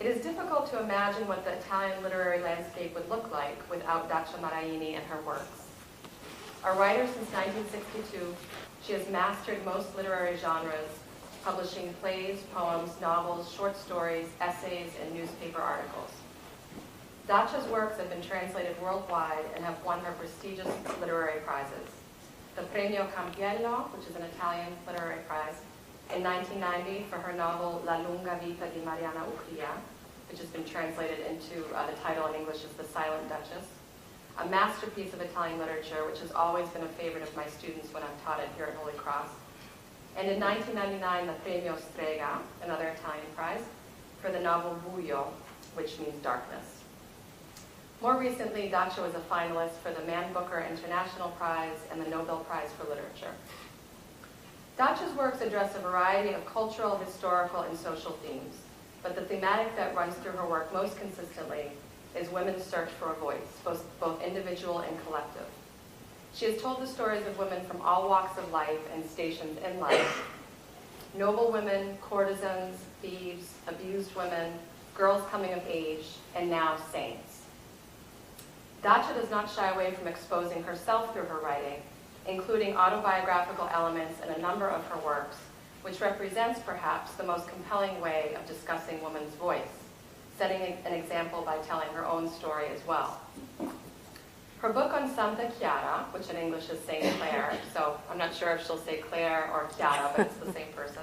It is difficult to imagine what the Italian literary landscape would look like without Dacia Maraini and her works. A writer since 1962, she has mastered most literary genres, publishing plays, poems, novels, short stories, essays, and newspaper articles. Dacia's works have been translated worldwide and have won her prestigious literary prizes. The Premio Campiello, which is an Italian literary prize, in 1990 for her novel La lunga vita di Mariana Uclia, which has been translated into, the title in English is The Silent Duchess, a masterpiece of Italian literature, which has always been a favorite of my students when I've taught it here at Holy Cross. And in 1999, the Premio Strega, another Italian prize, for the novel Buio, which means darkness. More recently, Dacia was a finalist for the Man Booker International Prize and the Nobel Prize for Literature. Dacia's works address a variety of cultural, historical, and social themes, but the thematic that runs through her work most consistently is women's search for a voice, both individual and collective. She has told the stories of women from all walks of life and stations in life: noble women, courtesans, thieves, abused women, girls coming of age, and now saints. Dacia does not shy away from exposing herself through her writing, including autobiographical elements in a number of her works, which represents perhaps the most compelling way of discussing women's voice, setting an example by telling her own story as well. Her book on Santa Chiara, which in English is Saint Clare, so I'm not sure if she'll say Claire or Chiara, but it's the same person,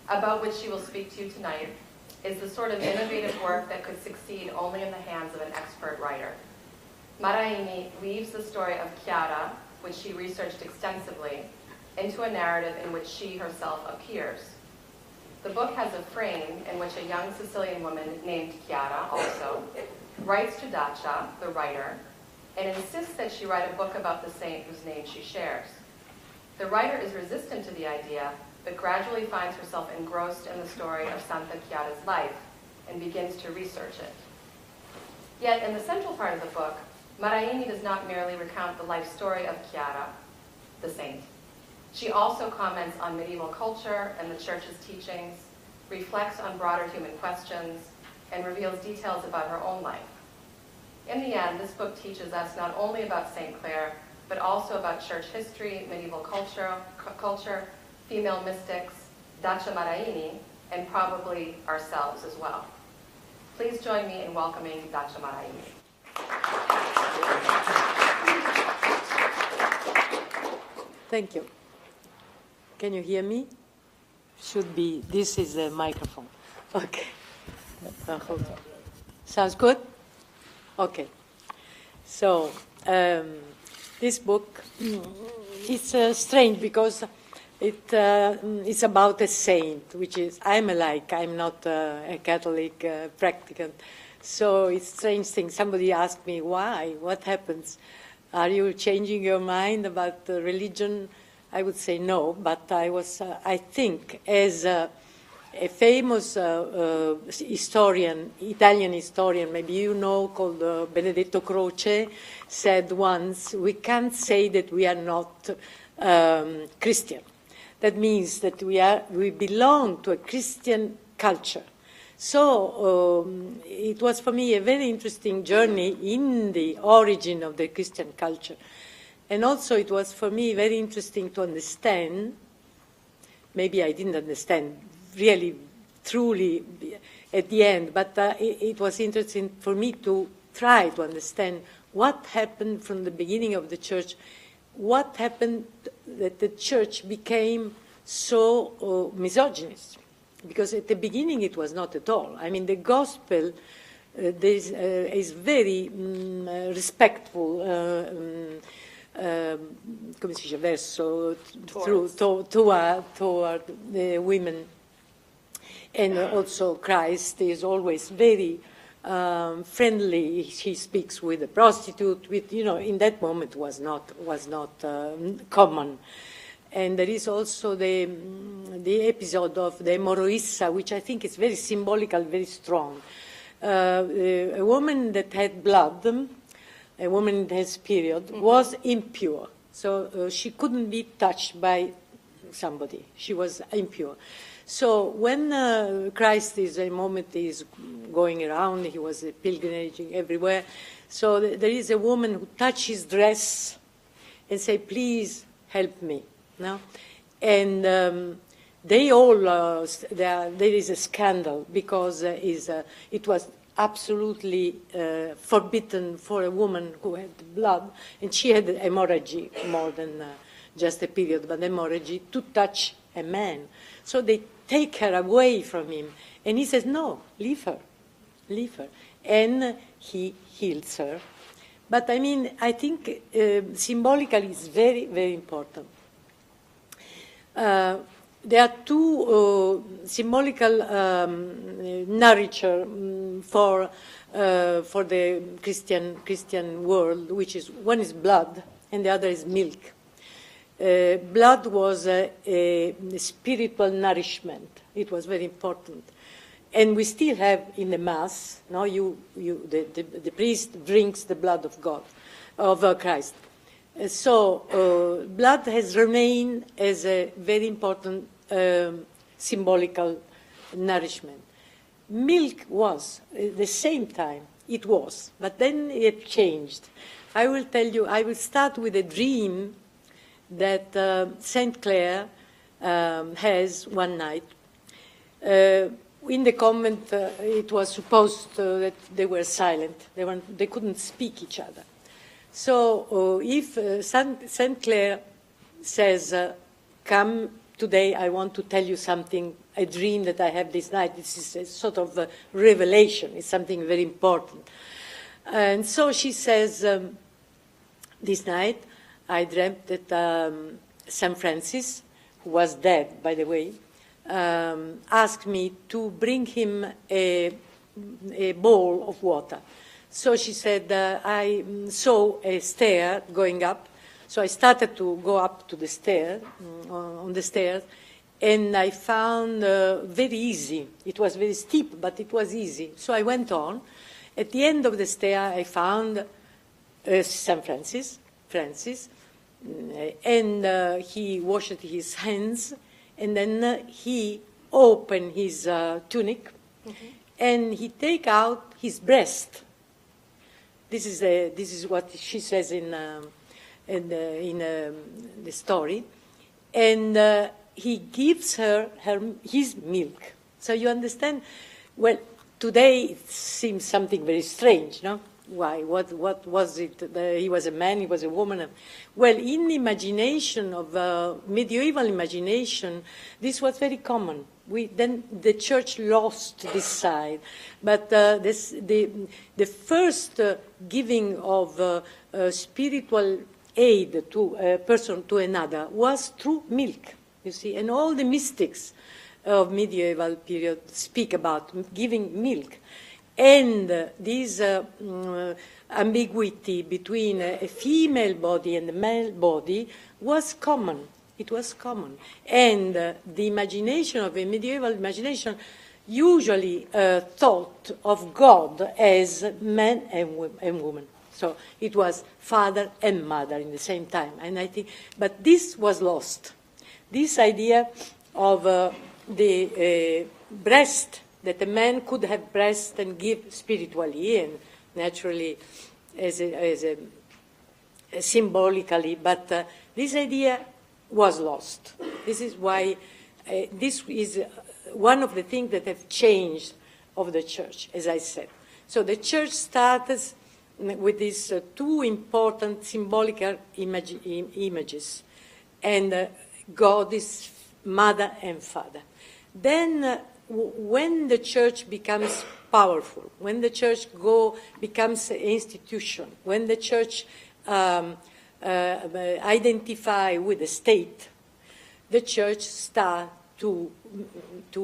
about which she will speak to you tonight, is the sort of innovative work that could succeed only in the hands of an expert writer. Maraini weaves the story of Chiara, which she researched extensively, into a narrative in which she herself appears. The book has a frame in which a young Sicilian woman named Chiara also writes to Dacia, the writer, and insists that she write a book about the saint whose name she shares. The writer is resistant to the idea, but gradually finds herself engrossed in the story of Santa Chiara's life and begins to research it. Yet in the central part of the book, Maraini does not merely recount the life story of Chiara, the saint. She also comments on medieval culture and the church's teachings, reflects on broader human questions, and reveals details about her own life. In the end, this book teaches us not only about Saint Clare, but also about church history, medieval culture, female mystics, Dacia Maraini, and probably ourselves as well. Please join me in welcoming Dacia Maraini. Thank you. Can you hear me? Should be. This is the microphone. Okay. Sounds good? Okay. So, this book is strange because it's about a saint, which is, I'm not a Catholic practicant. So it's a strange thing. Somebody asked me, why? What happens? Are you changing your mind about the religion? I would say no, but I think, as a famous historian, Italian historian, maybe you know, called Benedetto Croce, said once, we can't say that we are not Christian. That means that we belong to a Christian culture. So it was for me a very interesting journey in the origin of the Christian culture. And also it was for me very interesting to understand, maybe I didn't understand really, truly at the end, but it was interesting for me to try to understand what happened from the beginning of the church, what happened that the church became so misogynist. Because at the beginning it was not at all. I mean, the gospel is very respectful, come si dice, verso, toward the women. And also Christ is always very friendly. He speaks with a prostitute, with, in that moment was not common. And there is also the episode of the Moroissa, which I think is very symbolical, very strong. A woman that had blood, a woman in his period, was impure. So she couldn't be touched by somebody. She was impure. So when Christ is a moment is going around, he was pilgrimaging everywhere. So there is a woman who touches his dress and say, "Please help me." No, and they all there is a scandal because it was absolutely forbidden for a woman who had blood, and she had hemorrhage more than just a period, but hemorrhage, to touch a man. So they take her away from him, and he says, "No, leave her, leave her," and he heals her. But I mean, I think symbolically it's very, very important. There are two symbolical narrature for the Christian world, which is one is blood and the other is milk. Blood was a spiritual nourishment. It was very important, and we still have in the Mass. Now, the priest drinks the blood of God, of Christ. So blood has remained as a very important symbolical nourishment. Milk was, at the same time, it was, but then it changed. I will tell you, I will start with a dream that Saint Clare has one night. In the convent, it was supposed that they were silent. They couldn't speak each other. So if Saint Clare says, "Come, today I want to tell you something, a dream that I have this night." This is a sort of a revelation. It's something very important. And so she says, "This night I dreamt that St. Francis, who was dead, by the way, asked me to bring him a bowl of water." So she said, "I saw a stair going up. So I started to go up to the stair, on the stairs, and I found very easy. It was very steep, but it was easy. So I went on. At the end of the stair, I found St. Francis, and he washed his hands, and then he opened his tunic, and he take out his breast." This is what she says in the story, and he gives her his milk. So you understand? Well, today it seems something very strange, no? Why? What was it? He was a man, he was a woman. Well, in the imagination of medieval imagination, this was very common. Then the church lost this side, but the first giving of spiritual aid to a person to another was through milk. You see, and all the mystics of medieval period speak about giving milk. And this ambiguity between a female body and a male body was common. It was common. And the imagination of a medieval imagination usually thought of God as man and woman. So it was father and mother in the same time. And I think, but this was lost. This idea of the breast, that a man could have breast and give spiritually and naturally as symbolically, but this idea was lost. This is why this is one of the things that have changed of the church, as I said. So the church started with these two important symbolical images, and God is mother and father. Then when the church becomes powerful, when the church becomes an institution, when the church identify with the state, the church starts to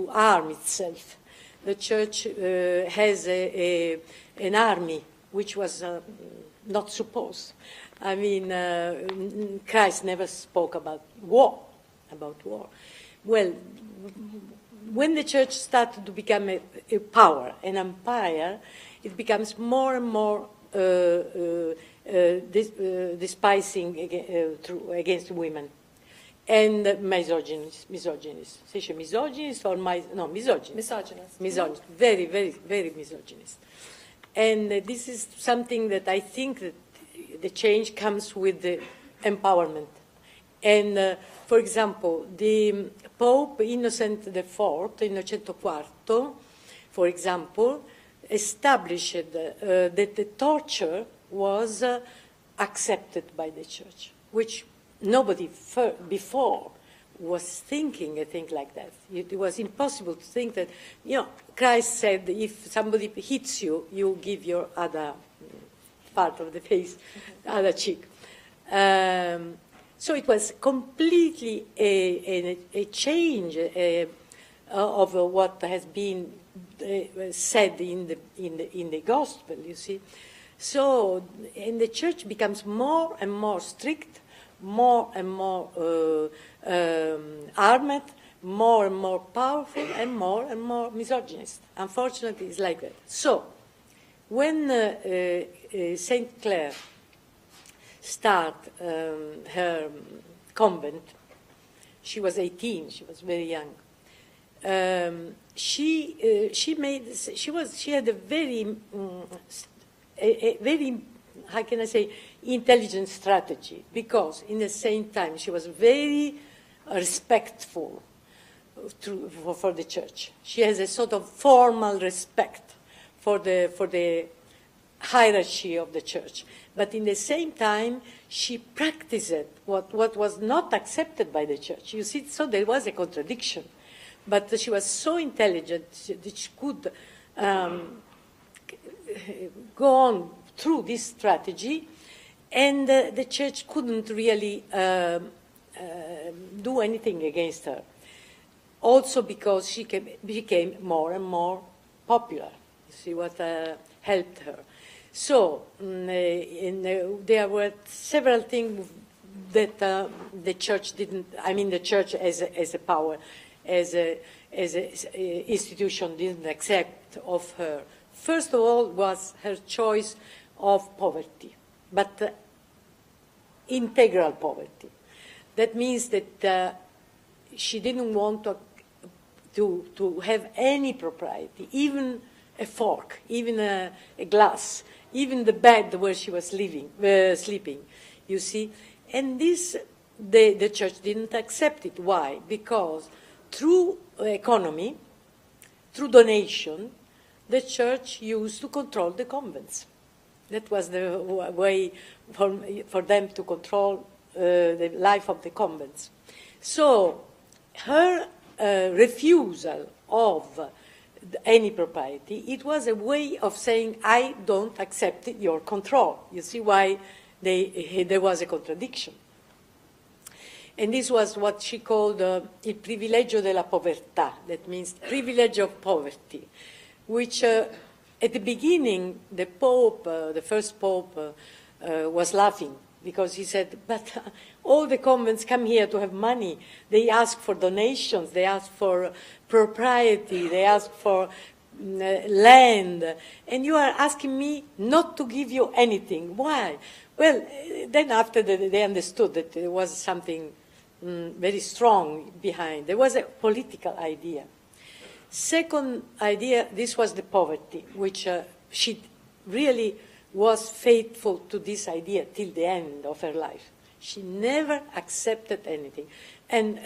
arm itself. The church has an army which was not supposed. I mean, Christ never spoke about war. Well, when the church started to become a power, an empire, it becomes more and more despising against women. and misogynist. Si dice misogynist or no, misogynist. Misogynist. Misogynist. Very, very, very misogynist. And this is something that I think that the change comes with the empowerment. And, for example, the Pope Innocent IV, Innocento IV, for example, established that the torture was accepted by the Church, which nobody before was thinking a thing like that. It was impossible to think that, Christ said if somebody hits you, you give your other part of the face, other cheek. So it was completely a change of what has been said in the gospel, you see. So, and the Church becomes more and more strict, more and more armed, more and more powerful, and more misogynist. Unfortunately, it's like that. So, when Saint Clare started her convent, she was 18. She was very young. She had a very how can I say, intelligent strategy, because in the same time she was very respectful for the Church. She has a sort of formal respect for the hierarchy of the Church. But in the same time, she practiced what was not accepted by the Church. You see, so there was a contradiction. But she was so intelligent that she could go on through this strategy, and the Church couldn't really do anything against her. Also because she became more and more popular. You see what helped her. So there were several things that the Church didn't. I mean, the Church as a power, as a institution, didn't accept of her. First of all, was her choice of poverty, but integral poverty. That means that she didn't want to have any propriety, even a fork, even a glass, even the bed where she was sleeping, you see. And this, the Church didn't accept it. Why? Because through economy, through donation, the Church used to control the convents. That was the way for them to control the life of the convents. So her refusal of any propriety, it was a way of saying, I don't accept your control. You see why there was a contradiction. And this was what she called il privilegio della povertà, that means privilege of poverty, which at the beginning the Pope, the first Pope, was laughing, because he said, but all the convents come here to have money. They ask for donations, they ask for propriety, they ask for land, and you are asking me not to give you anything. Why? Well, then after they understood that there was something very strong behind. There was a political idea. Second idea, this was the poverty, which she really was faithful to this idea till the end of her life. She never accepted anything. And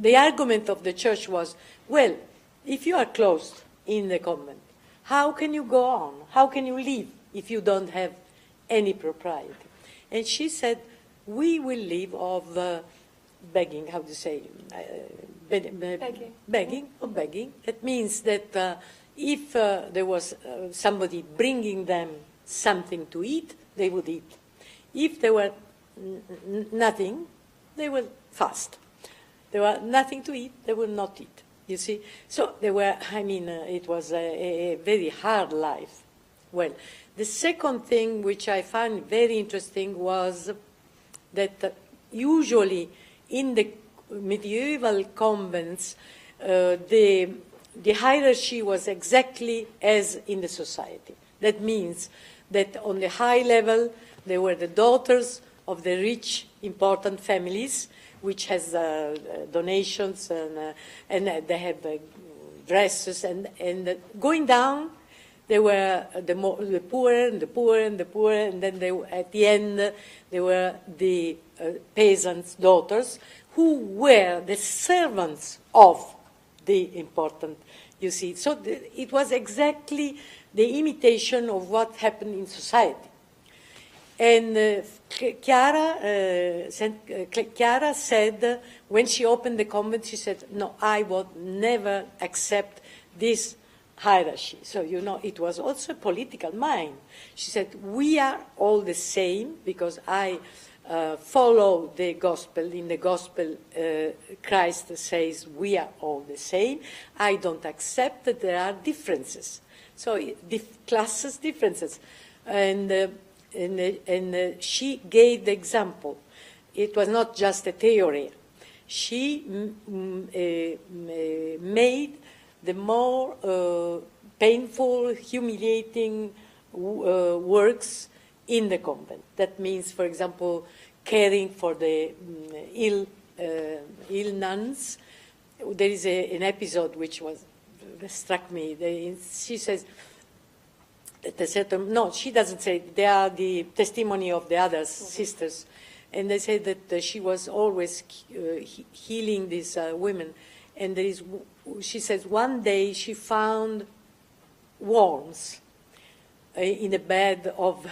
the argument of the Church was, well, if you are closed in the convent, how can you go on? How can you live if you don't have any propriety? And she said, we will live of begging, how to say, begging. That means that if there was somebody bringing them something to eat, they would eat. If there were nothing, they would fast. There were nothing to eat, they would not eat. You see? So there were, it was a very hard life. Well, the second thing which I found very interesting was that usually in the medieval convents, the hierarchy was exactly as in the society. That means that on the high level, there were the daughters of the rich, important families, which has donations, and they have dresses, and going down, they were the poorer and the poorer and the poorer, and then at the end, they were the peasants' daughters, who were the servants of the important, you see. So it was exactly the imitation of what happened in society. And Chiara said, when she opened the convent, she said, no, I would never accept this hierarchy. So, you know, it was also a political mind. She said, we are all the same, because I follow the gospel. In the gospel, Christ says we are all the same. I don't accept that there are differences. So, classes differences. And she gave the example. It was not just a theory. She made the more painful, humiliating works in the convent. That means, for example, caring for the ill nuns. There is an episode which struck me. She says, no, she doesn't say, they are the testimony of the other sisters. And they say that she was always healing these women. And she says, one day she found worms in the bed of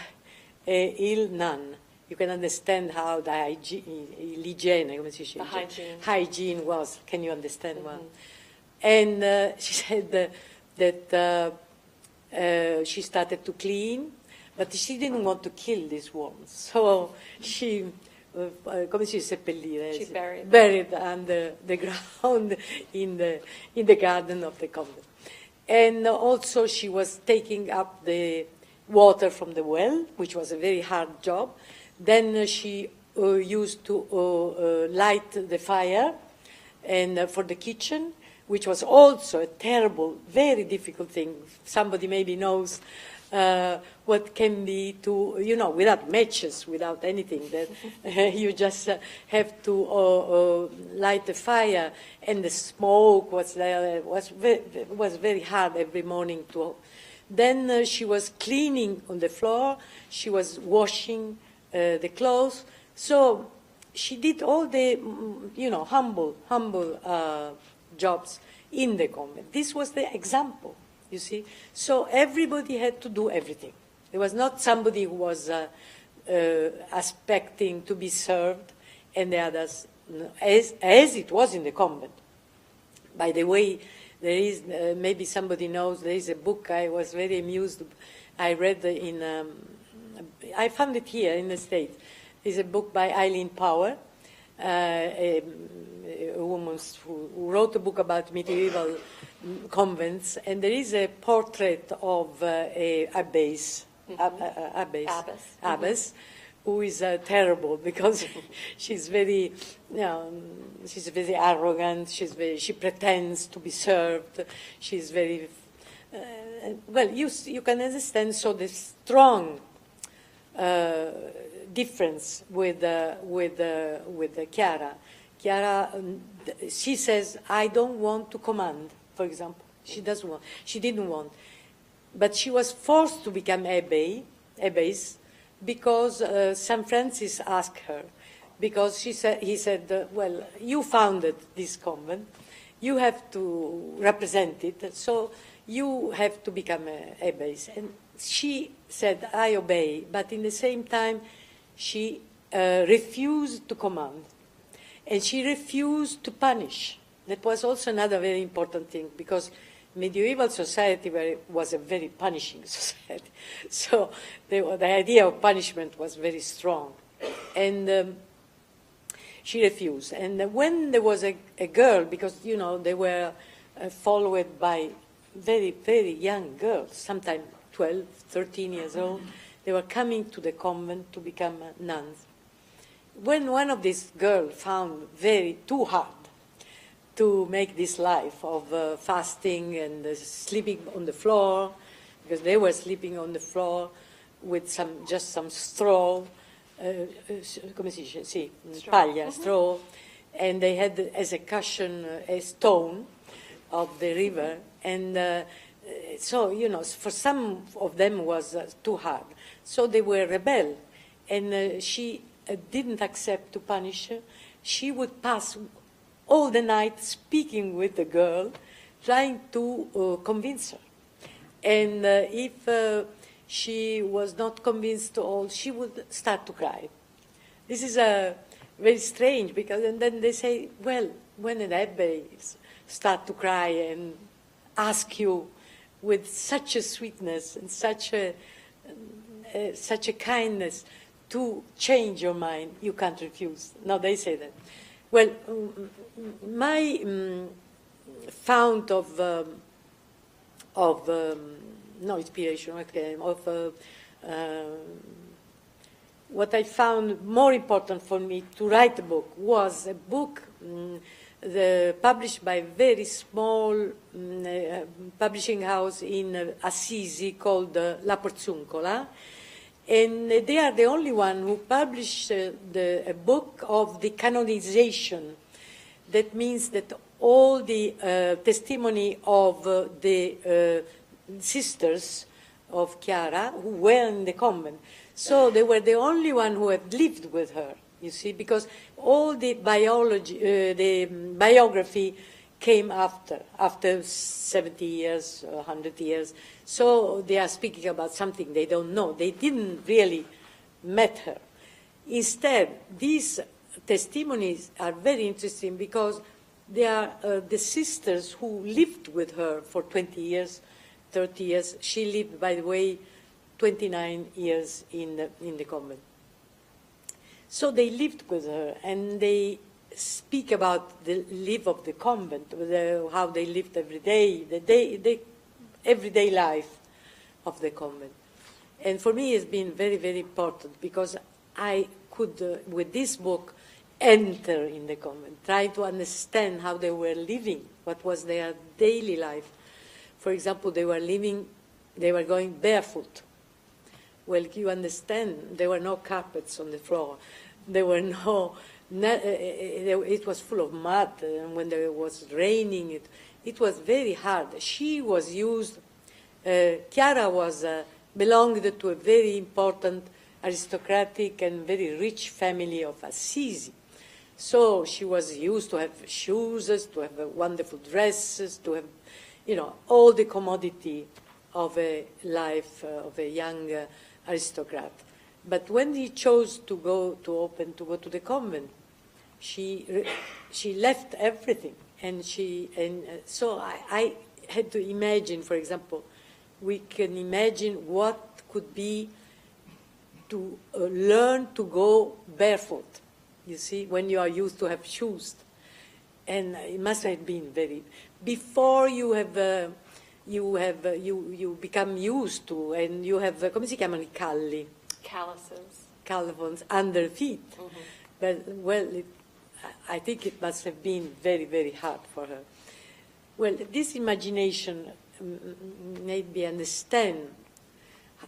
an ill nun. You can understand how the hygiene was. Can you understand one? And she said that she started to clean, but she didn't want to kill these worms. So she, come si seppellire? She buried under the ground in the garden of the convent. And also she was taking up the water from the well, which was a very hard job. Then she used to light the fire and for the kitchen, which was also a terrible, very difficult thing. Somebody maybe knows what can be to, you know, without matches, without anything, that you just have to light the fire, and the smoke was there. It was very hard every morning to. Then she was cleaning on the floor. She was washing the clothes. So she did all the, you know, humble jobs in the convent. This was the example, you see. So everybody had to do everything. There was not somebody who was expecting to be served, and the others, as it was in the convent. By the way, there is, maybe somebody knows, there is a book I was very amused. I read I found it here in the States. It's a book by Eileen Power, a woman who wrote a book about medieval convents, and there is a portrait of a abbess, who is terrible because she's very, she's very arrogant. She pretends to be served. She's very well. You can understand. So the strong difference with Chiara. Chiara, she says, I don't want to command, for example. She didn't want. But she was forced to become abbess because St. Francis asked her. Because he said, well, you founded this convent. You have to represent it. So you have to become an abbess. And she said, I obey. But in the same time, she refused to command. And she refused to punish. That was also another very important thing, because medieval society was a very punishing society. So the idea of punishment was very strong. And she refused. And when there was a girl, because, you know, they were followed by very, very young girls, sometimes 12, 13 years old, they were coming to the convent to become nuns. When one of these girls found too hard to make this life of fasting and sleeping on the floor, because they were sleeping on the floor with just some straw, come si dice? Sì, paglia, straw. and they had as a cushion a stone of the river, and so, you know, for some of them was too hard. So they were rebel, and she didn't accept to punish her. She would pass all the night speaking with the girl, trying to convince her. And if she was not convinced at all, she would start to cry. This is very strange, because and then they say, well, when an abbé start to cry and ask you with such a sweetness and such a kindness to change your mind, you can't refuse. No, they say that. Well, my fount of no inspiration, okay, of what I found more important for me to write a book was a book published by a very small publishing house in Assisi called La Porzuncola. And they are the only one who published a book of the canonization. That means that all the testimony of the sisters of Chiara who were in the convent. So they were the only one who had lived with her, you see, because all the biography came after 70 years, 100 years. So they are speaking about something they don't know. They didn't really met her. Instead, these testimonies are very interesting because they are the sisters who lived with her for 20 years, 30 years. She lived, by the way, 29 years in the convent. So they lived with her, and they speak about the life of the convent, how they lived every day, the everyday life of the convent. And for me, it's been very, very important because I could, with this book, enter in the convent, try to understand how they were living, what was their daily life. For example, they were going barefoot. Well, you understand, there were no carpets on the floor. There were it was full of mud, and when there was raining, it was very hard. She was used, Chiara belonged to a very important aristocratic and very rich family of Assisi. So she was used to have shoes, to have wonderful dresses, to have, you know, all the commodity of a life of a young aristocrat. But when he chose to go to the convent, she left everything, and so I had to imagine, for example, we can imagine what could be to learn to go barefoot. You see, when you are used to have shoes, and it must have been very before you become used to, and you have come si chiamano I calli? Calluses under feet. Mm-hmm. But well, I think it must have been very, very hard for her. Well, this imagination made me understand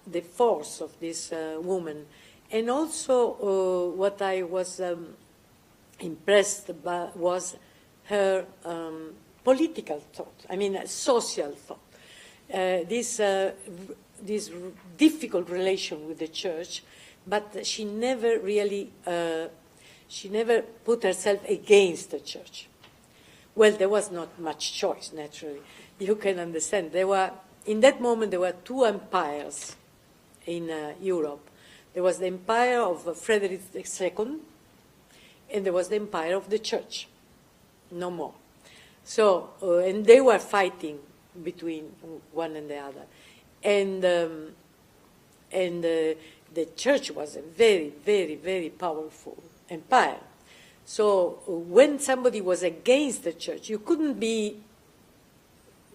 the force of this woman, and also what I was impressed by was her political thought. I mean, social thought. This difficult relation with the church, but she never really, she never put herself against the church. Well, there was not much choice, naturally. You can understand. In that moment, there were two empires in Europe. There was the empire of Frederick II, and there was the empire of the church. No more. So, and they were fighting between one and the other. And the church was a very, very, very powerful empire. So when somebody was against the church, you couldn't be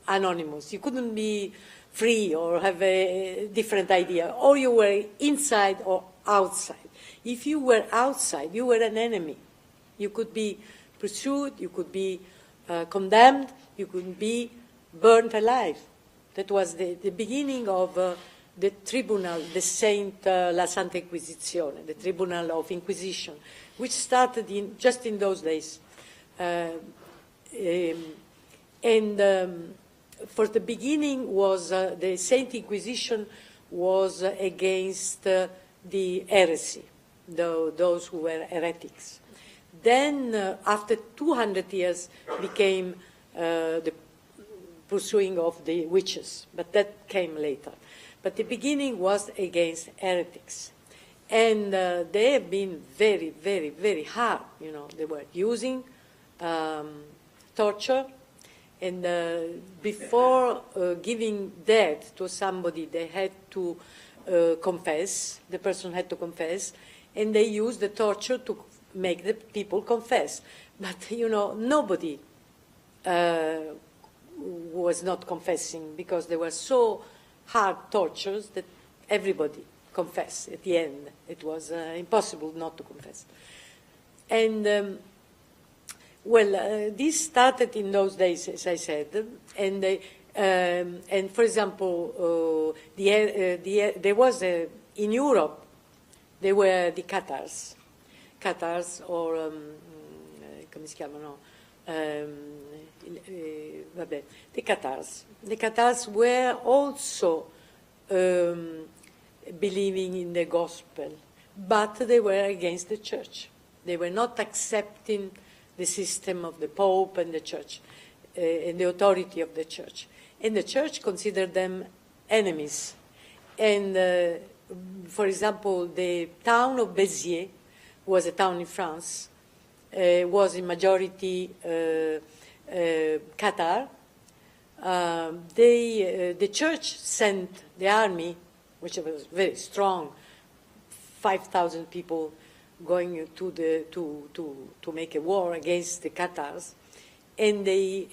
anonymous. You couldn't be free or have a different idea. Or you were inside or outside. If you were outside, you were an enemy. You could be pursued, you could be condemned, you could be burnt alive. That was the beginning of the tribunal, la Santa Inquisizione, the tribunal of Inquisition, which started just in those days. For the beginning was the Saint Inquisition was against the heresy, those who were heretics. Then, after 200 years, became the pursuing of the witches, but that came later. But the beginning was against heretics. And they have been very, very, very hard. You know, they were using torture, and before giving death to somebody, they had to confess. The person had to confess, and they used the torture to make the people confess. But, you know, nobody was not confessing because they were so hard tortures that everybody confessed at the end. It was impossible not to confess. And, this started in those days, as I said, and for example, there was in Europe, there were the Catars or come si chiamano? Vabbè, the Catars. The Catars were also believing in the gospel, but they were against the church. They were not accepting the system of the Pope and the church, and the authority of the church. And the church considered them enemies. And, for example, the town of Béziers was a town in France, was in majority Cathar. The church sent the army, which was very strong, 5,000 people going to make a war against the Cathars, and they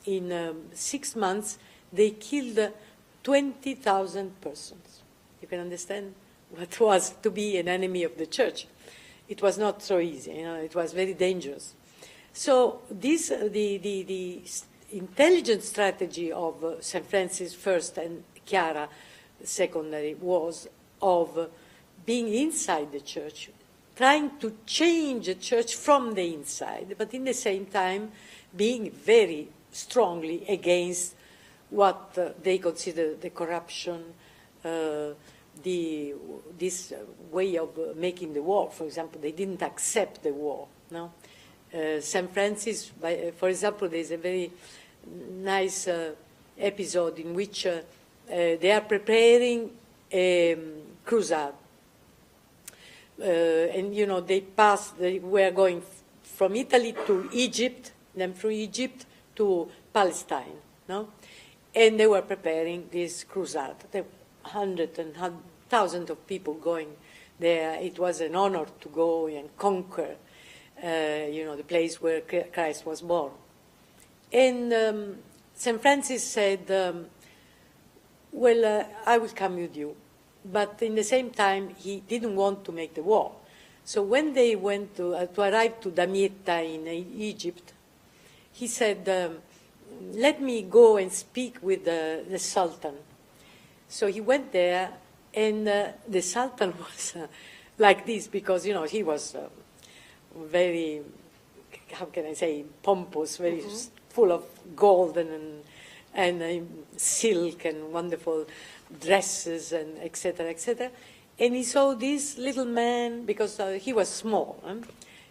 in 6 months they killed 20,000 persons. You can understand what was to be an enemy of the church. It was not so easy. You know, it was very dangerous. So this the intelligent strategy of St. Francis first and Chiara secondary was of being inside the church, trying to change the church from the inside, but in the same time being very strongly against what they consider the corruption, this way of making the war. For example, they didn't accept the war. No, St. Francis, for example, there's a very nice episode in which they are preparing a crusade. And, you know, they were going from Italy to Egypt, then from Egypt to Palestine, no? And they were preparing this crusade. There were hundreds and thousands of people going there. It was an honor to go and conquer, you know, the place where Christ was born. And St. Francis said, I will come with you. But in the same time, he didn't want to make the war. So when they went to arrive to Damietta in Egypt, he said, let me go and speak with the Sultan. So he went there, and the Sultan was like this, because, you know, he was very, how can I say, pompous, very full of gold and silk and wonderful dresses and etc., etc. And he saw this little man, because he was small,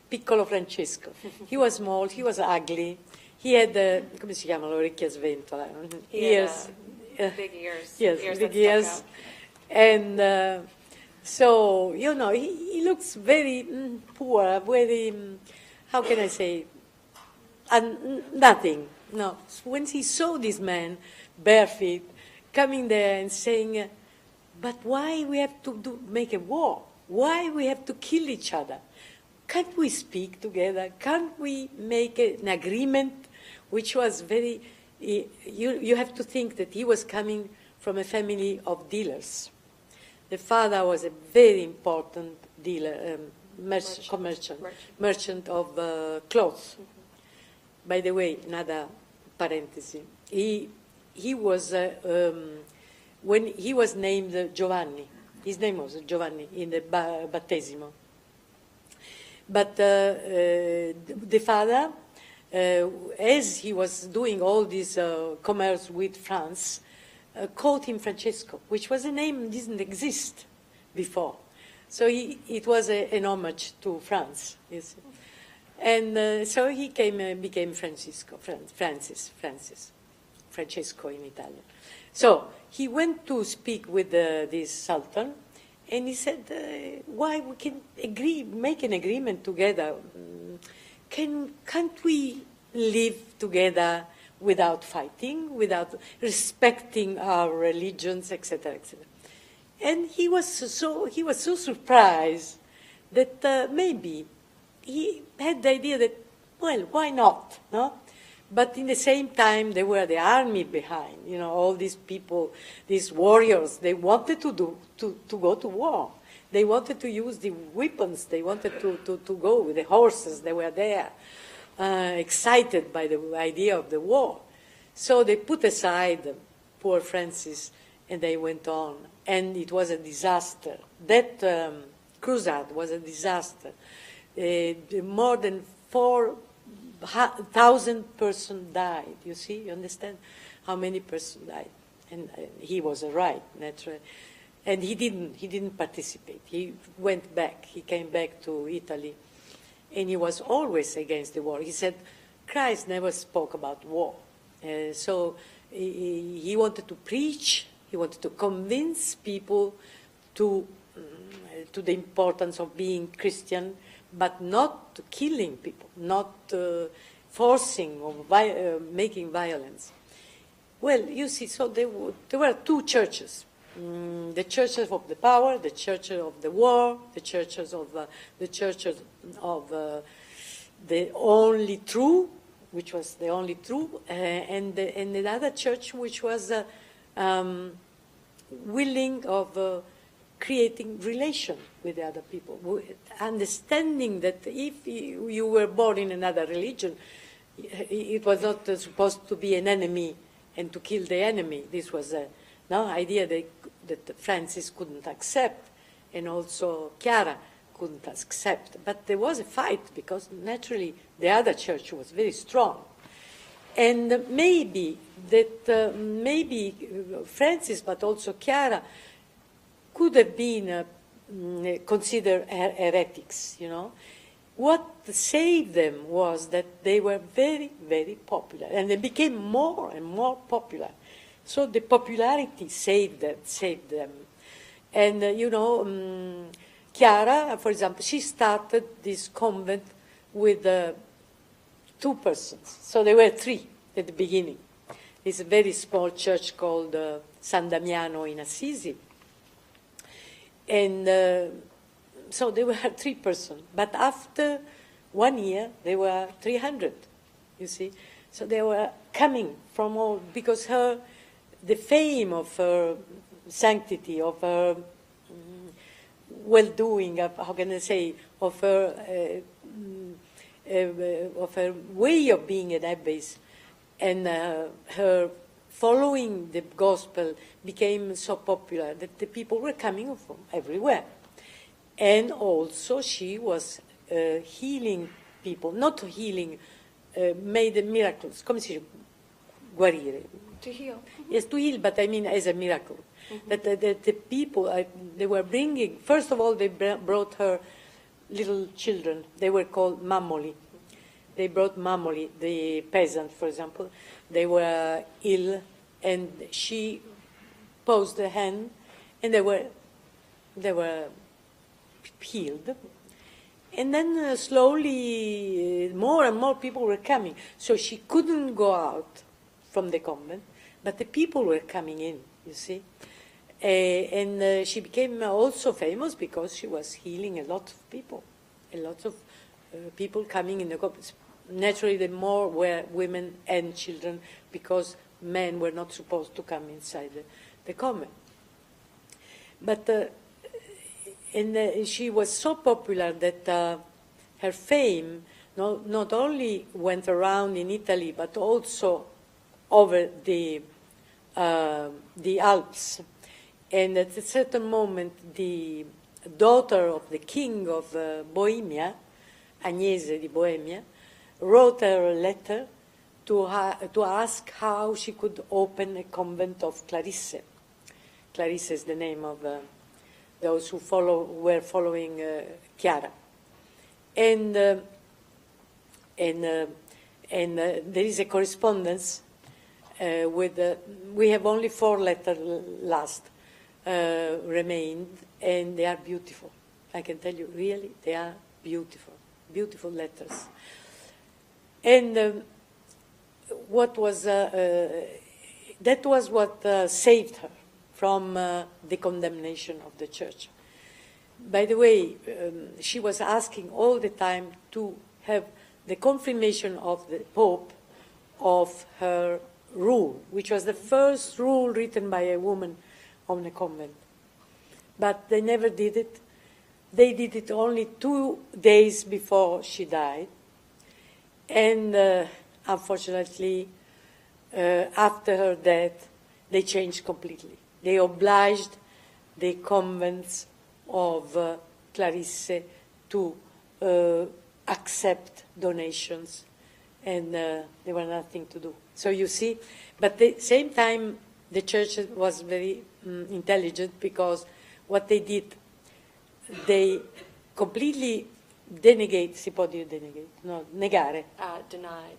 piccolo Francesco. He was small, he was ugly. He had, come si chiama, l'orecchia sventola? Ears. Big ears. Yes, ears big ears. And so, you know, he looks very poor, very, how can I say, nothing. No. So when he saw this man, barefoot, coming there and saying, but why we have to make a war? Why we have to kill each other? Can't we speak together? Can't we make an agreement? Which was very, you have to think that he was coming from a family of dealers. The father was a very important dealer, merchant of clothes. Mm-hmm. By the way, another parenthesis. He was, when he was named Giovanni, his name was Giovanni in the Battesimo. But the father, as he was doing all this commerce with France, called him Francesco, which was a name that didn't exist before. So it was an homage to France, you see. And so he became Francesco in Italian. So he went to speak with this sultan, and he said, why we can make an agreement together? Can't we live together without fighting, without respecting our religions, etc., etc.? And he was so surprised that maybe he had the idea that, well, why not, no? But in the same time, there were the army behind, all these people, these warriors. They wanted to go to war. They wanted to use the weapons. They wanted to go with the horses. They were there, excited by the idea of the war. So they put aside poor Francis, and they went on. And it was a disaster. That crusade was a disaster. More than 4,000 persons died. You see, you understand how many persons died, and he was right, naturally, and he didn't participate. He went back. He came back to Italy, and he was always against the war. He said, Christ never spoke about war, so he wanted to preach. He wanted to convince people to the importance of being Christian, but not killing people, not forcing or making violence. Well, you see, so there were two churches. The churches of the power, the churches of the war, the churches of the only true, which was the only true, and the other church which was willing of creating relation with the other people, understanding that if you were born in another religion, it was not supposed to be an enemy and to kill the enemy. This was an idea that Francis couldn't accept, and also Chiara couldn't accept. But there was a fight because naturally the other church was very strong. And maybe Francis, but also Chiara, could have been considered heretics, What saved them was that they were very, very popular, and they became more and more popular. So the popularity saved them. And, Chiara, for example, she started this convent with 2 persons. So there were 3 at the beginning. It's a very small church called San Damiano in Assisi. And so there were 3 persons. But after 1 year, there were 300, you see. So they were coming from all, because the fame of her sanctity, of her well-doing, of her way of being an abbess, and her following the gospel became so popular that the people were coming from everywhere. And also she was healing people, not healing, made miracles. Come si dice? Guarire. To heal. Yes, to heal, but I mean as a miracle. Mm-hmm. That the people, they were bringing, first of all, they brought her little children. They were called mammoli. They brought mammoli, the peasant, for example. They were ill, and she posed a hand, and they were healed. And then slowly, more and more people were coming. So she couldn't go out from the convent, but the people were coming in, you see. And she became also famous because she was healing a lot of people coming in the convent. Naturally, the more were women and children, because men were not supposed to come inside the convent. But she was so popular that her fame not only went around in Italy, but also over the Alps. And at a certain moment, the daughter of the king of Bohemia Agnese di Bohemia, wrote her a letter to ask how she could open a convent of Clarisse. Clarisse is the name of those who were following Chiara. And there is a correspondence with, we have only 4 letters last remained, and they are beautiful. I can tell you, really, they are beautiful, beautiful letters. And that was what saved her from the condemnation of the church. By the way, she was asking all the time to have the confirmation of the Pope of her rule, which was the first rule written by a woman on a convent. But they never did it. They did it only 2 days before she died. And unfortunately, after her death, they changed completely. They obliged the convents of Clarisse to accept donations, and there was nothing to do. So you see, but at the same time, the church was very intelligent, because what they did, they completely si può dire denegate? No, negare.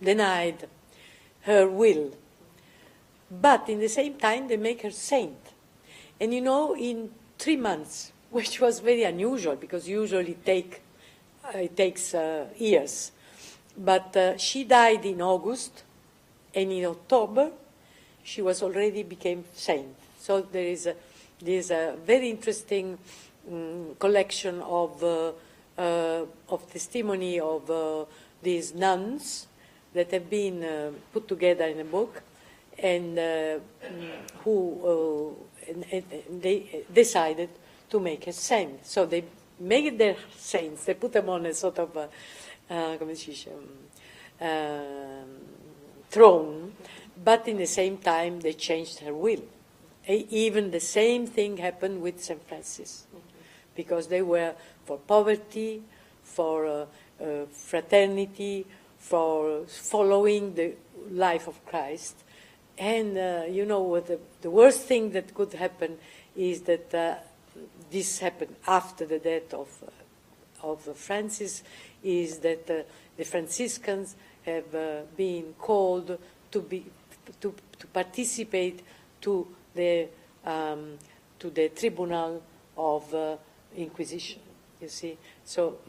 Denied her will. But in the same time, they make her saint. And you know, in 3 months, which was very unusual, because usually it takes years. But she died in August, and in October, she was already became saint. So there is a very interesting collection of testimony of these nuns that have been put together in a book, and who they decided to make a saint. So they made their saints. They put them on a sort of come si dice, throne, but in the same time they changed her will. Even the same thing happened with St. Francis, because they were for poverty, for fraternity, for following the life of Christ. And you know what the worst thing that could happen is that this happened after the death of Francis, is that the Franciscans have been called to participate to the tribunal of Inquisition. You see, so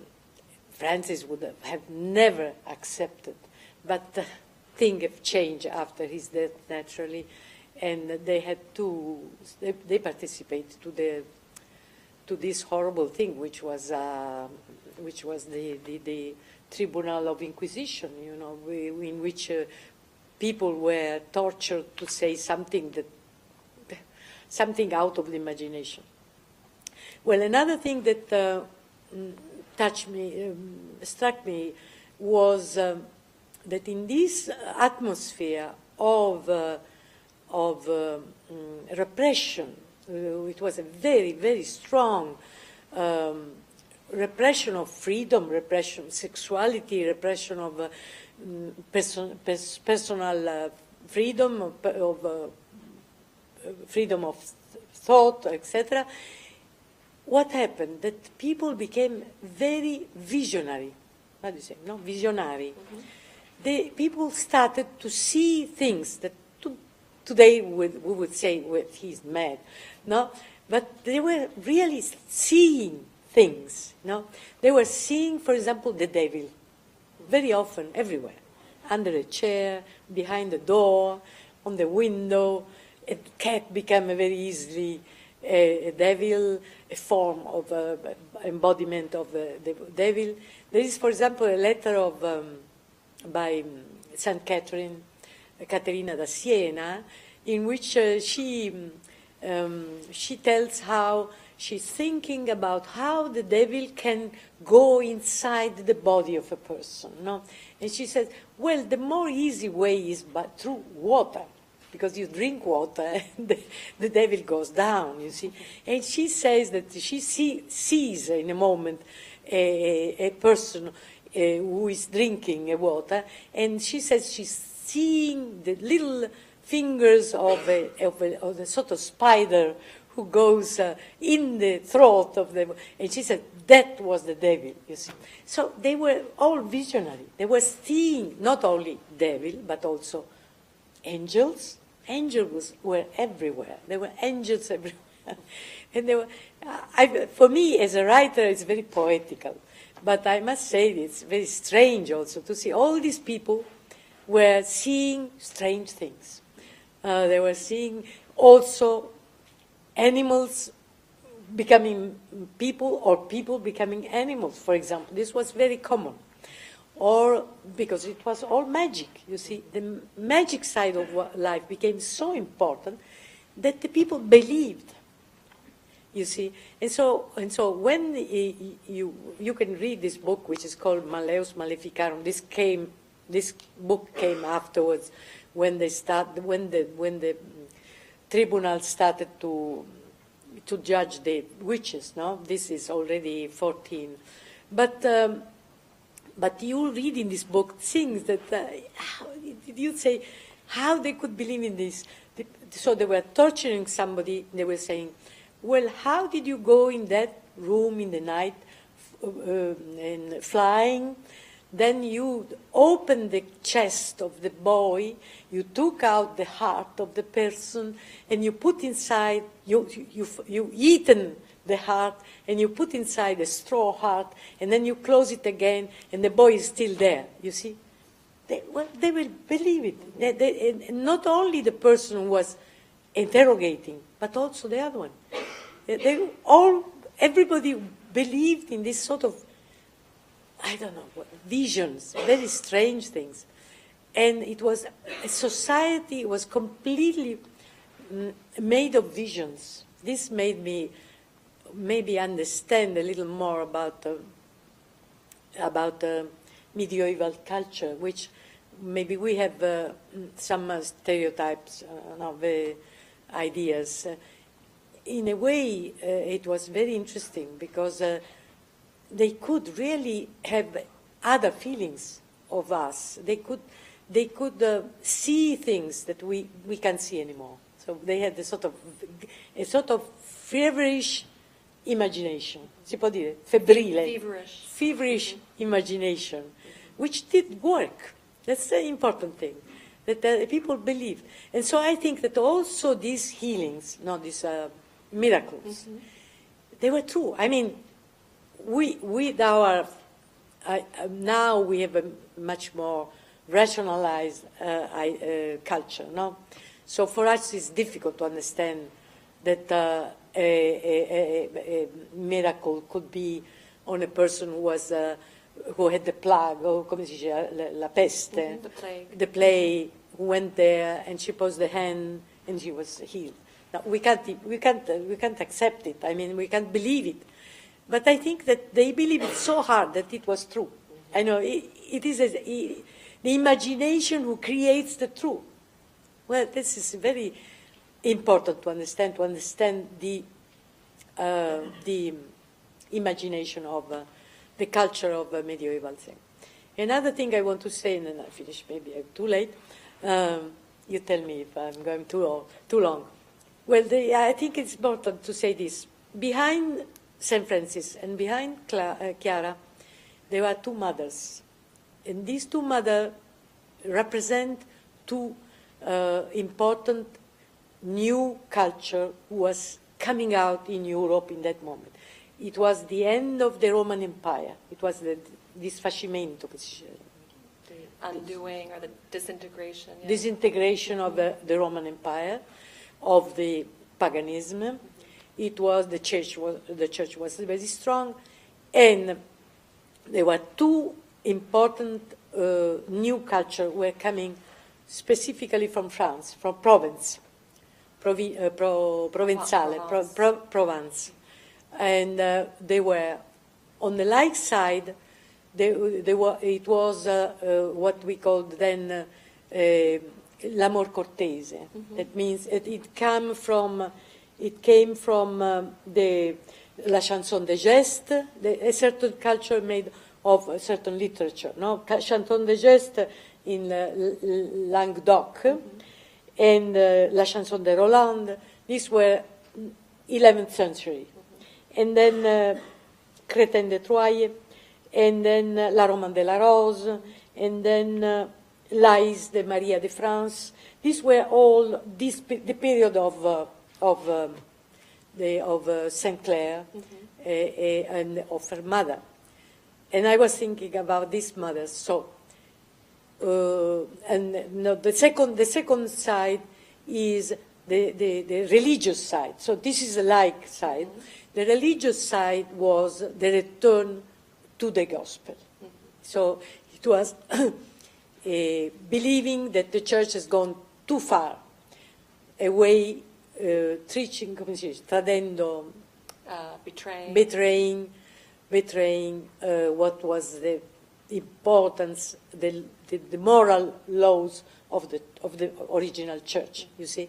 Francis would have never accepted, but things have changed after his death naturally, and they had they participate to this horrible thing, which was the tribunal of Inquisition. You know, in which people were tortured to say something out of the imagination. Well, another thing that struck me was that in this atmosphere of repression, it was a very, very strong repression of freedom, repression of sexuality, repression of personal freedom, of freedom of thought, etc. What happened? That people became very visionary. How do you say? No, visionary. Mm-hmm. The people started to see things that today we would say, well, he's mad. No, but they were really seeing things. No, they were seeing, for example, the devil, very often everywhere, under a chair, behind the door, on the window. A cat became very easily a devil, a form of embodiment of the devil. There is, for example, a letter by Saint Catherine, Caterina da Siena, in which she tells how she's thinking about how the devil can go inside the body of a person. No? And she says, well, the more easy way is through water, because you drink water and the devil goes down, you see. And she says that she sees in a moment a person who is drinking water, and she says she's seeing the little fingers of a sort of spider who goes in the throat of the... And she said that was the devil, you see. So they were all visionary. They were seeing not only devil, but also angels. Angels were everywhere. There were angels everywhere. And they were, for me, as a writer, it's very poetical. But I must say it's very strange also to see all these people were seeing strange things. They were seeing also animals becoming people or people becoming animals, for example. This was very common. Or because it was all magic, you see. The magic side of life became so important that the people believed, you see. And so when you can read this book, which is called Malleus Maleficarum, this book came afterwards when the tribunal started to judge the witches. No, this is already 14, but you read in this book things that you say how they could believe in this. So they were torturing somebody. They were saying, "Well, how did you go in that room in the night and flying? Then you opened the chest of the boy, you took out the heart of the person, and you put inside, you eaten the heart, and you put inside a straw heart, and then you close it again, and the boy is still there." You see? They will believe it. And not only the person who was interrogating, but also the other one. Everybody believed in this sort of, I don't know, visions, very strange things. And it was, society was completely made of visions. This made me maybe understand a little more about medieval culture, which maybe we have some stereotypes, the ideas. In a way, it was very interesting because they could really have other feelings of us. They could see things that we can't see anymore. So they had a sort of feverish imagination. Si può dire? Febbrile. Feverish imagination, which did work. That's the important thing, that people believed. And so I think that also these healings, these miracles, they were true. I mean, now we have a much more rationalized culture, no? So for us it's difficult to understand that a miracle could be on a person who had the plague, or come si dice, la peste, the plague, who went there and she posed the hand and she was healed. Now we can't accept it. I mean, we can't believe it. But I think that they believed it so hard that it was true. I know it is the imagination who creates the truth. Well, this is very important to understand the imagination of the culture of medieval thing. Another thing I want to say, and then I finish. Maybe I'm too late. You tell me if I'm going too long. Well, I think it's important to say this. Behind St. Francis and behind Chiara, there were two mothers. And these two mothers represent two important new culture who was coming out in Europe in that moment. It was the end of the Roman Empire. It was the disfacimento. The undoing or the disintegration. Yeah. Disintegration of the Roman Empire, of the paganism. It was the church was very strong, and there were two important new culture were coming specifically from France, from Provence, Provence, and they were on the like side. It was what we called then l'amor cortese. Mm-hmm. That means it came from la chanson de geste, a certain culture made of a certain literature. No, Chanson de Geste in Languedoc, and La Chanson de Roland. These were 11th century, and then Crétin de Troyes, and then La Romane de la Rose, and then L'Ais de Maria de France. These were all the period of Saint Clare and of her mother. And I was thinking about these mothers. So, the second side is the religious side. So this is a like side. The religious side was the return to the gospel. So it was believing that the church has gone too far away, preaching, come si dice, tradendo, betraying what was the importance, the moral laws of the original church. You see,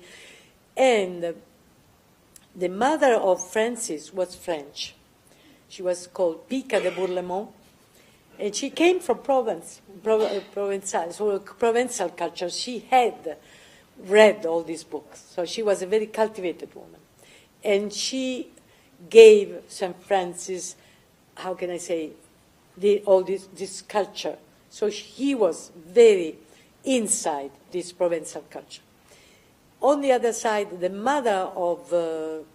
and the mother of Francis was French. She was called Pica de Bourlemont, and she came from Provençal culture. She had read all these books, so she was a very cultivated woman, and she gave St. Francis, how can I say, all this culture. So he was very inside this Provençal culture. On the other side, the mother of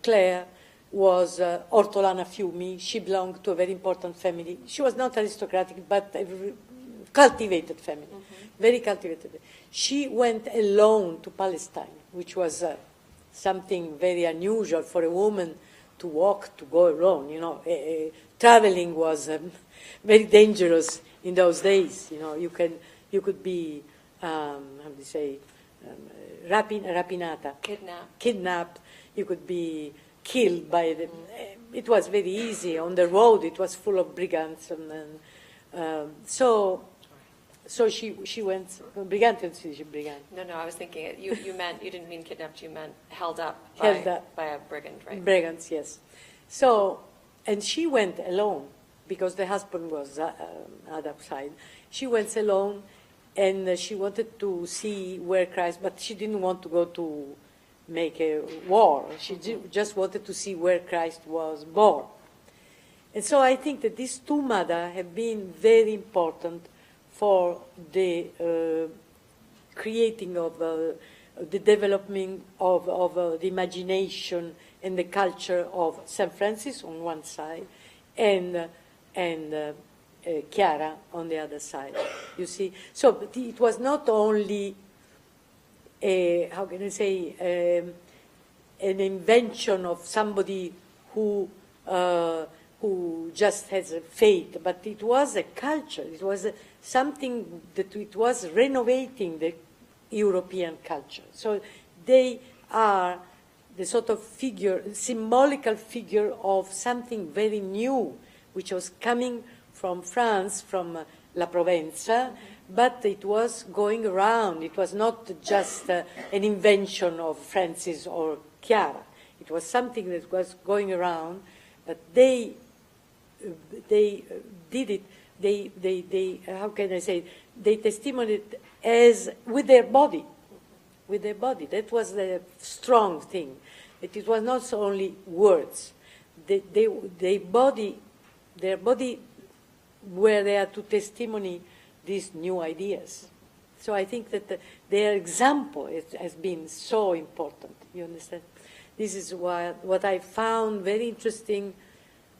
Clare was Ortolana Fiumi. She belonged to a very important family. She was not aristocratic, but a cultivated family, very cultivated. She went alone to Palestine, which was something very unusual for a woman to walk, to go alone. You know, traveling was very dangerous in those days. You know, you could be, how do you say, rapinata, kidnapped. You could be killed by them. It was very easy. On the road, it was full of brigands, and so she went. Brigante, brigand. No, I was thinking you didn't mean kidnapped. You meant held up by a brigand, right? Brigands, yes. So, and she went alone because the husband was other side. She went alone, and she wanted to see where Christ, but she didn't want to go to make a war. She just wanted to see where Christ was born. And so I think that these two mothers have been very important for the creating of the development of the imagination and the culture of St. Francis on one side, and Chiara on the other side. You see, so it was not only how can I say an invention of somebody who just has a faith, but it was a culture. It was something that it was renovating the European culture. So they are the sort of figure, symbolical figure of something very new, which was coming from France, from La Provenza, but it was going around. It was not just an invention of Francis or Chiara. It was something that was going around, but they did it. They how can I say? They testimonied as with their body. With their body. That was the strong thing. It was not only words. Their body were there to testimony these new ideas. So I think that their example has been so important. You understand? This is what I found very interesting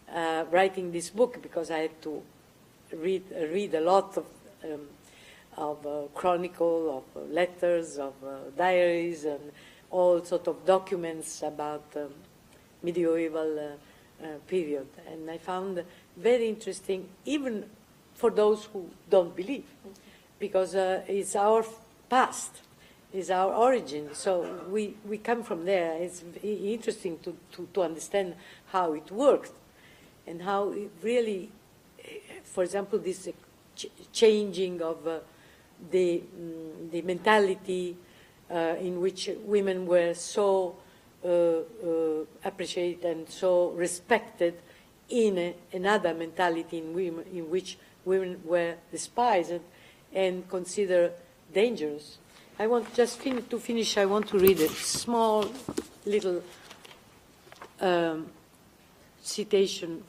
writing this book, because I had to read a lot of chronicle, of letters, of diaries, and all sort of documents about medieval period. And I found very interesting, even for those who don't believe, because it's our past, it's our origin. So we come from there. It's interesting to understand how it worked and how it really, for example, this changing of the mentality in which women were so appreciated and so respected in another mentality in women, in which women were despised and considered dangerous. I want just to finish. I want to read a small little citation.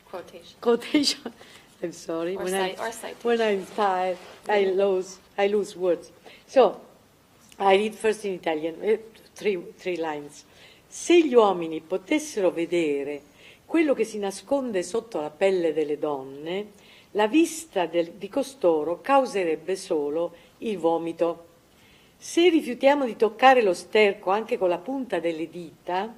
Quotation. I'm sorry. Or citation. When I'm tired, I lose words. So I read first in Italian. Three lines. Se gli uomini potessero vedere quello che si nasconde sotto la pelle delle donne, la vista di costoro causerebbe solo il vomito. Se rifiutiamo di toccare lo sterco anche con la punta delle dita,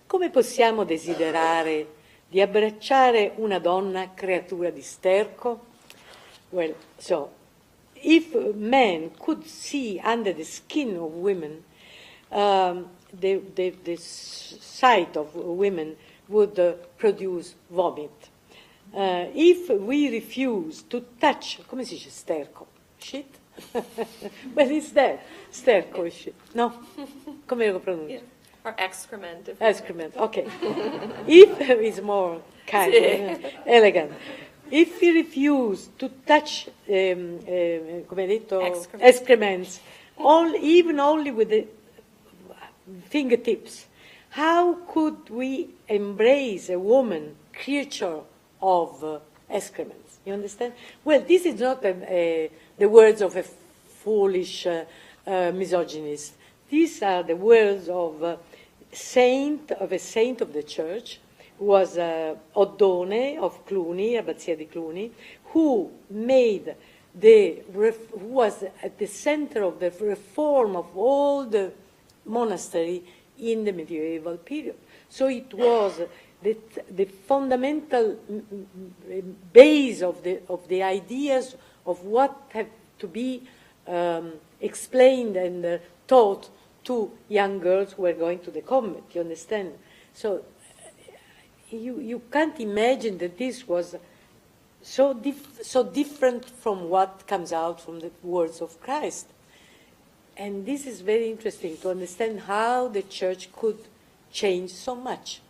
come possiamo desiderare di abbracciare una donna creatura di sterco? Well, so, if men could see under the skin of women, the sight of women would produce vomit. If we refuse to touch, come si dice sterco? Shit? Well, it's there. Sterco is shit. No? Come lo pronuncio? Yeah. Or excrement. Excrement, okay. If it's more kind, elegant. If we refuse to touch, come hai detto, excrements, even only with the fingertips, how could we embrace a woman, creature of excrements? You understand? Well, this is not the words of a foolish misogynist. These are the words of a saint of the church, who was Oddone of Cluny, Abbazia di Cluny, who made who was at the center of the reform of all the monastery in the medieval period. So it was the fundamental base of the ideas of what have to be explained and taught to young girls who were going to the convent. You understand? So you can't imagine that this was so different from what comes out from the words of Christ. And this is very interesting to understand how the church could change so much.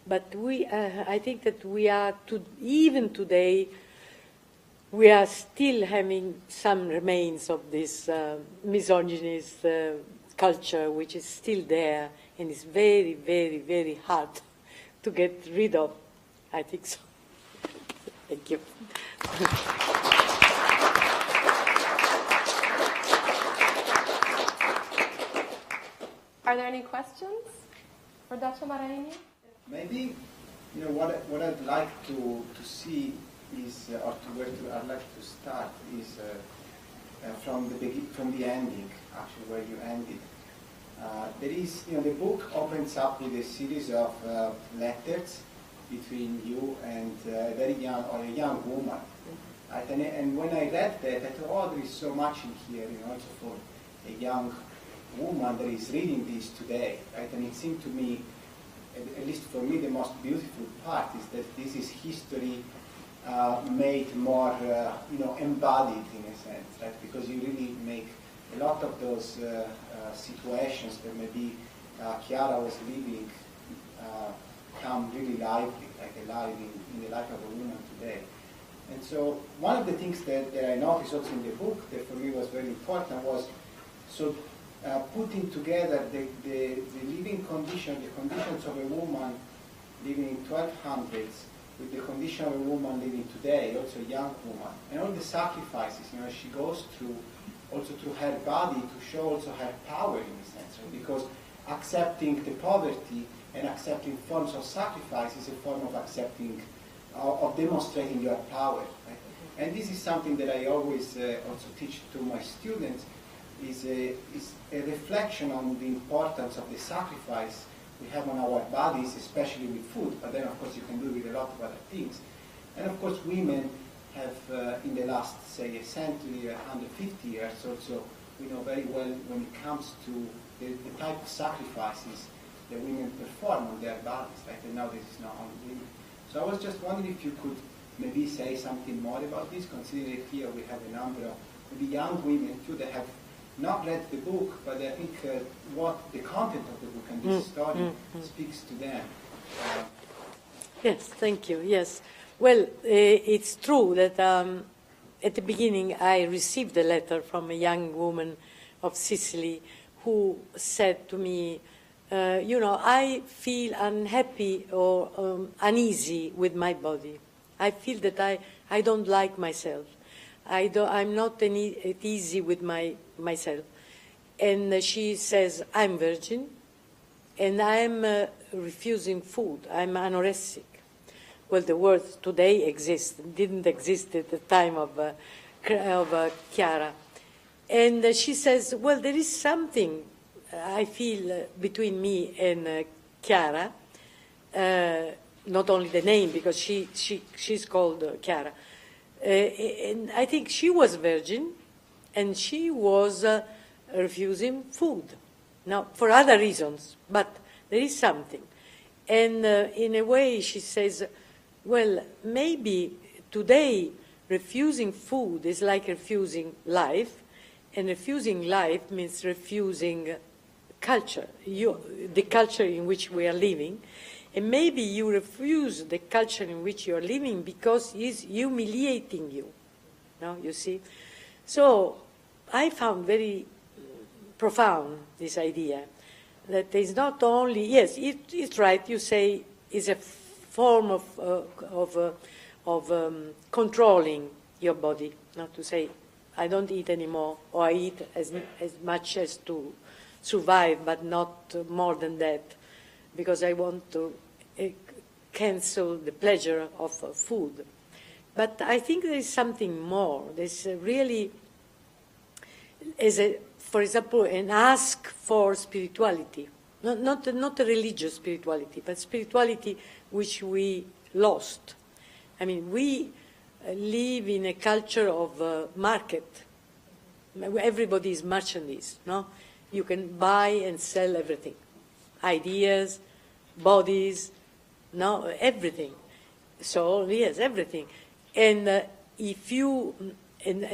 But I think that we are, even today, we are still having some remains of this misogynist culture, which is still there and is very, very, very hard to get rid of. I think so. Thank you. Are there any questions for Dacia Maraini? Maybe, what I'd like to see is, I'd like to start is from the ending, actually, where you ended. There is, the book opens up with a series of letters between you and a young woman. Right? And when I read that, I thought, there is so much in here, also for a young woman that is reading this today. Right? And it seemed to me, at least for me, the most beautiful part is that this is history made more, embodied in a sense, right? Because you really make a lot of those situations that maybe Chiara was living come really lively, like alive in the life of a woman today. And so one of the things that I noticed also in the book that for me was very important was putting together the living condition, the conditions of a woman living in 1200s with the condition of a woman living today, also a young woman, and all the sacrifices she goes through, also through her body, to show also her power in a sense, right? Because accepting the poverty and accepting forms of sacrifice is a form of accepting, of demonstrating your power. Right? And this is something that I always also teach to my students, is a reflection on the importance of the sacrifice we have on our bodies, especially with food, but then of course you can do it with a lot of other things. And of course women have, in the last, say, a century, 150 years also, we know very well when it comes to the type of sacrifices that women perform on their bodies, right? And now this is not only women. So I was just wondering if you could maybe say something more about this, considering here we have a number of maybe young women too that have not read the book, but I think what the content of the book and this story speaks to them. Yes, thank you. Yes. Well, it's true that at the beginning I received a letter from a young woman of Sicily who said to me, I feel unhappy or uneasy with my body. I feel that I don't like myself. I'm not at easy with myself. And she says, I'm virgin, and I'm refusing food. I'm anorexic. Well, the word today exists, didn't exist at the time of Chiara. And she says, well, there is something I feel between me and Chiara, not only the name, because she's called Chiara. And I think she was virgin, and she was refusing food. Now, for other reasons, but there is something. And in a way, she says, well, maybe today refusing food is like refusing life, and refusing life means refusing culture, the culture in which we are living. And maybe you refuse the culture in which you are living because it's humiliating you. No, you see? So I found very profound this idea that is not only, yes, it's right, you say, is a form of controlling your body, not to say, I don't eat anymore, or I eat as much as to survive, but not more than that, because I want to cancel the pleasure of food. But I think there is something more. There's really, for example, an ask for spirituality, not a religious spirituality, but spirituality which we lost. I mean, we live in a culture of market. Everybody is merchandise, no? You can buy and sell everything. Ideas, bodies, no, everything. So, yes, everything. And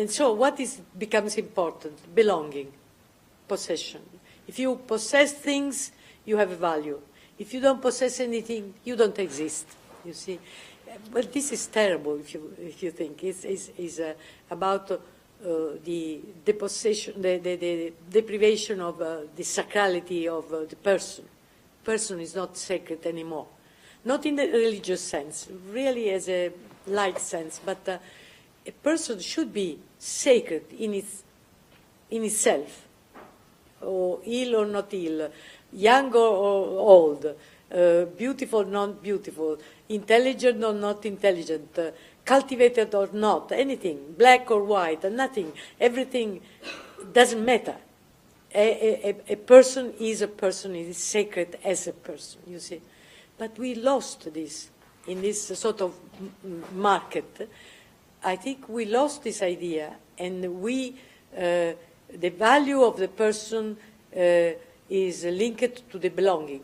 so what becomes important? Belonging, possession. If you possess things, you have a value. If you don't possess anything, you don't exist, you see. But this is terrible if you think. It's about the depossession, the deprivation of the sacrality of the person. Person is not sacred anymore. Not in the religious sense, really as a light sense, but a person should be sacred in itself, or ill or not ill, young or old, beautiful or not beautiful, intelligent or not intelligent, cultivated or not, anything, black or white, nothing, everything doesn't matter. A person is a person, it is sacred as a person, you see. But we lost this in this sort of market. I think we lost this idea, and the value of the person is linked to the belonging.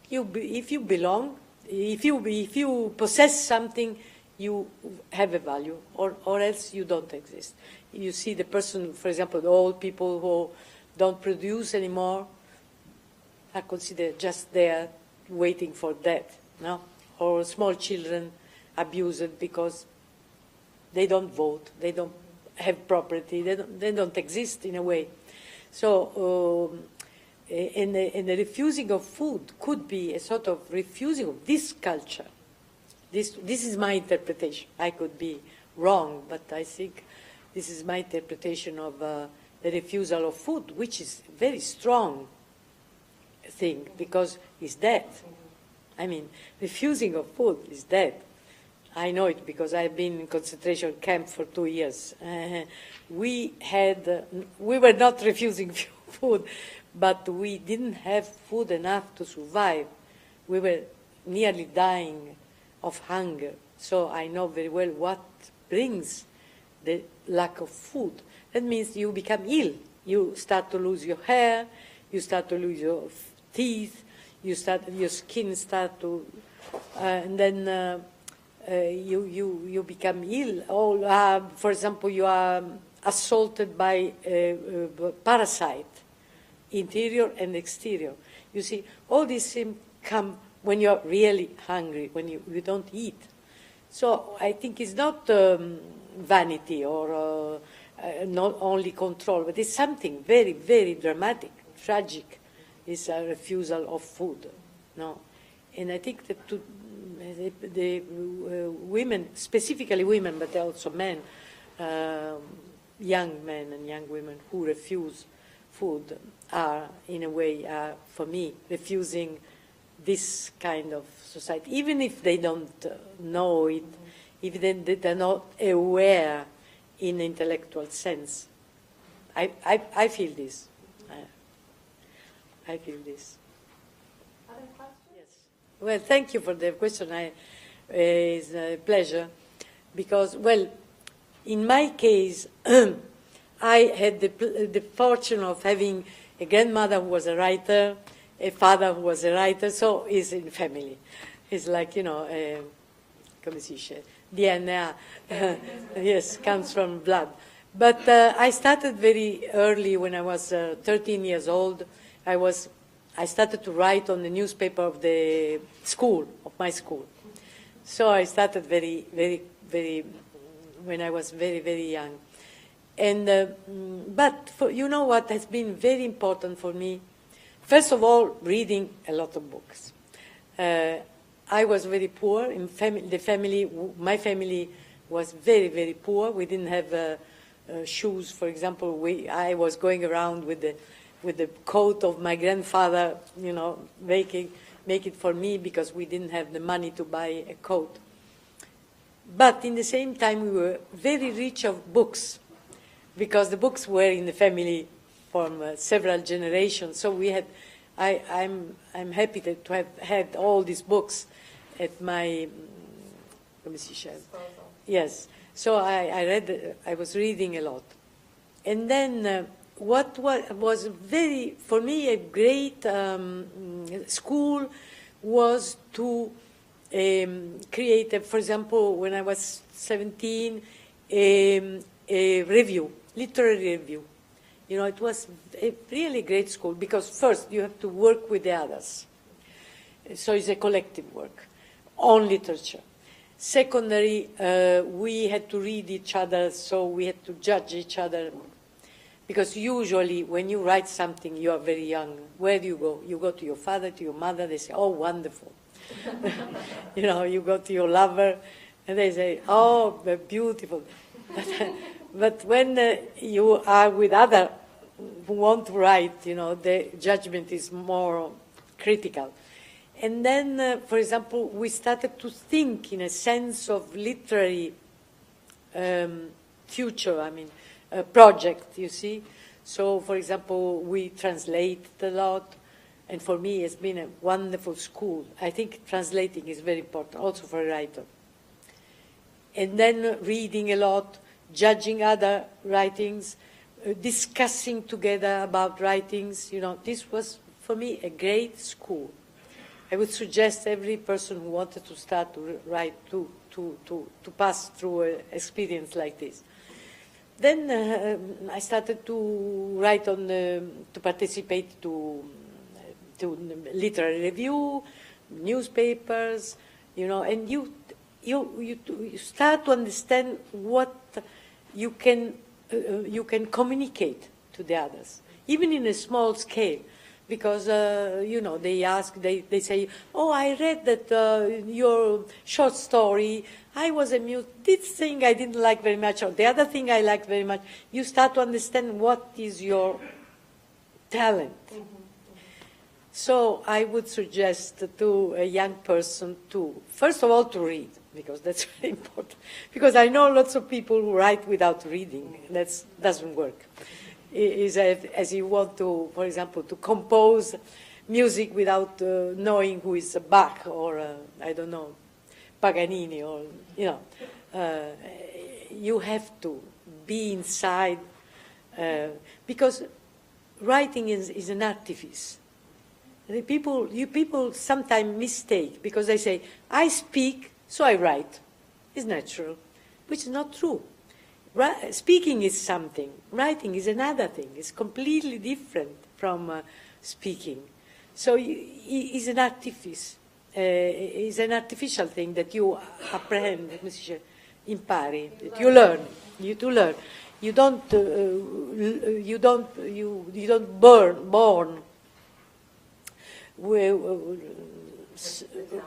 If you belong, if you possess something, you have a value, or else you don't exist. You see the person, for example, the old people who don't produce anymore are considered just there waiting for death, no? Or small children abused because they don't vote, they don't have property, they don't exist in a way. So, and the refusing of food could be a sort of refusing of this culture. This is my interpretation. I could be wrong, but I think this is my interpretation of the refusal of food, which is a very strong thing, because it's death. I mean, refusing of food is death. I know it because I've been in concentration camp for 2 years. We were not refusing food, but we didn't have food enough to survive. We were nearly dying of hunger. So I know very well what brings the lack of food. That means you become ill. You start to lose your hair, you start to lose your teeth, your skin start to, and then you become ill. Or, for example, you are assaulted by a parasite, interior and exterior. You see, all these things come when you're really hungry, when you don't eat. So I think it's not vanity or not only control, but it's something very, very dramatic, tragic. It's a refusal of food, no? And I think that the women, specifically women, but also men, young men and young women who refuse food are, in a way, for me, refusing this kind of society, even if they don't know it, even if they're not aware in intellectual sense. I feel this. I feel this. Other questions? Yes. Well, thank you for the question. It's a pleasure because, well, in my case, I had the fortune of having a grandmother who was a writer, a father who was a writer, so it's in family. It's like, come si dice, DNA, yes, comes from blood. But I started very early when I was 13 years old. I started to write on the newspaper of the school, of my school. So I started very, very, very, when I was very, very young. And, but you know what has been very important for me? First of all, reading a lot of books. I was very poor. My family was very, very poor. We didn't have shoes, for example. I was going around with the coat of my grandfather, make it for me because we didn't have the money to buy a coat. But in the same time, we were very rich of books because the books were in the family from several generations. So we had, I'm happy to have had all these books at my, disposal. Yes. So I was reading a lot. And then what was very, for me, a great school was to create, for example, when I was 17, a review, literary review. It was a really great school because first you have to work with the others. So it's a collective work on literature. Secondary, we had to read each other, so we had to judge each other. Because usually when you write something, you are very young. Where do you go? You go to your father, to your mother, they say, oh, wonderful. You go to your lover, and they say, oh, beautiful. But when you are with others who want to write, the judgment is more critical. And then, for example, we started to think in a sense of literary future, project, you see. So, for example, we translate a lot, and for me it's been a wonderful school. I think translating is very important, also for a writer. And then reading a lot, judging other writings, discussing together about writings, this was, for me, a great school. I would suggest every person who wanted to start to write to pass through an experience like this. Then I started to write to participate to literary review, newspapers, and you start to understand what you can communicate to the others, even in a small scale. Because, they say, oh, I read that your short story, I was amused. This thing I didn't like very much, or the other thing I liked very much. You start to understand what is your talent. Mm-hmm. So I would suggest to a young person to, first of all, to read, because that's very important. Because I know lots of people who write without reading. That doesn't work. Is as you want to, for example, to compose music without knowing who is Bach or, I don't know, Paganini or, you have to be inside, because writing is an artifice. People sometimes mistake, because they say, I speak, so I write. It's natural, which is not true. Speaking is something. Writing is another thing. It's completely different from speaking. So it's an artifice. is an artificial thing that you apprehend, impari, that you learn. You to learn. You don't born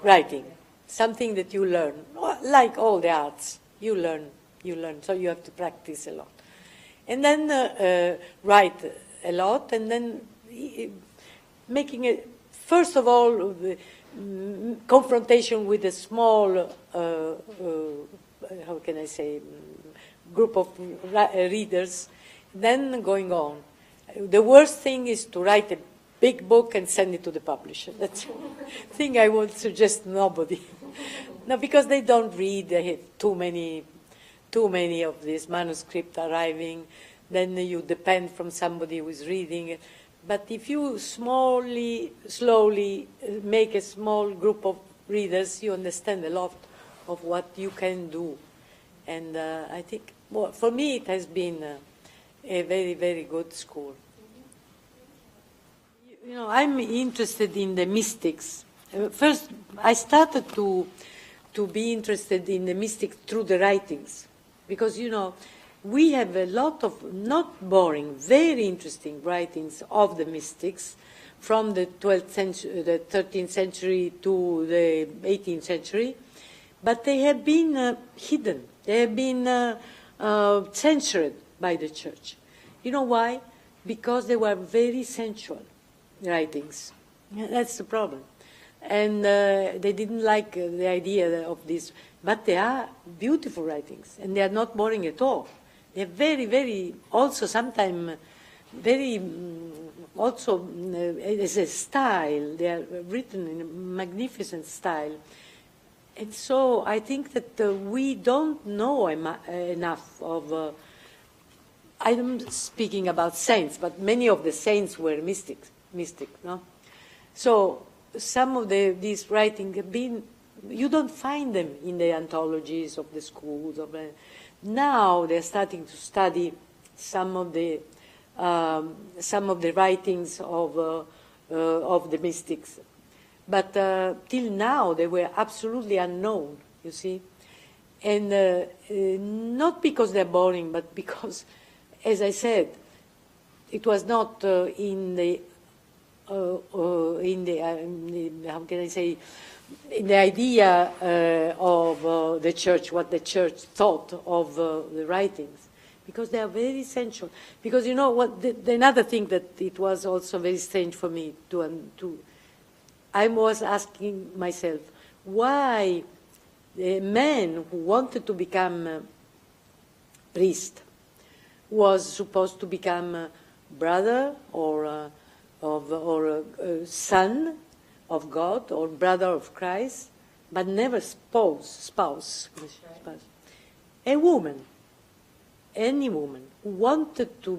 writing. Something that you learn, like all the arts. You learn. So you have to practice a lot, and then write a lot, and then making it first of all confrontation with a small how can I say group of readers, then going on. The worst thing is to write a big book and send it to the publisher. That's the thing I would suggest nobody. No, because they don't read. They have too many of these manuscripts arriving. Then you depend from somebody who is reading. But if you slowly make a small group of readers, you understand a lot of what you can do. And I think, well, for me, it has been a very, very good school. You know, I'm interested in the mystics. First, I started to be interested in the mystics through the writings, because, you know, we have a lot of not boring, very interesting writings of the mystics from the 12th century, the 13th century to the 18th century, but they have been hidden. They have been censored by the church. You know why? Because they were very sensual writings. That's the problem. And they didn't like the idea of this. But they are beautiful writings, and they are not boring at all. They're very, very, also sometimes very, also as a style. They are written in a magnificent style. And so I think that we don't know enough of, I'm speaking about saints, but many of the saints were mystic, no? So some of these writings have been, you don't find them in the anthologies of the schools. Now they're starting to study some of the writings of the mystics. But till now, they were absolutely unknown, you see. And not because they're boring, but because, as I said, it was not in the how can I say, in the idea of the church, what the church thought of the writings, because they are very essential. Because, you know, what another thing that it was also very strange for me to I was asking myself, why a man who wanted to become a priest was supposed to become a brother or a son of God or brother of Christ, but never spouse. A woman, any woman who wanted to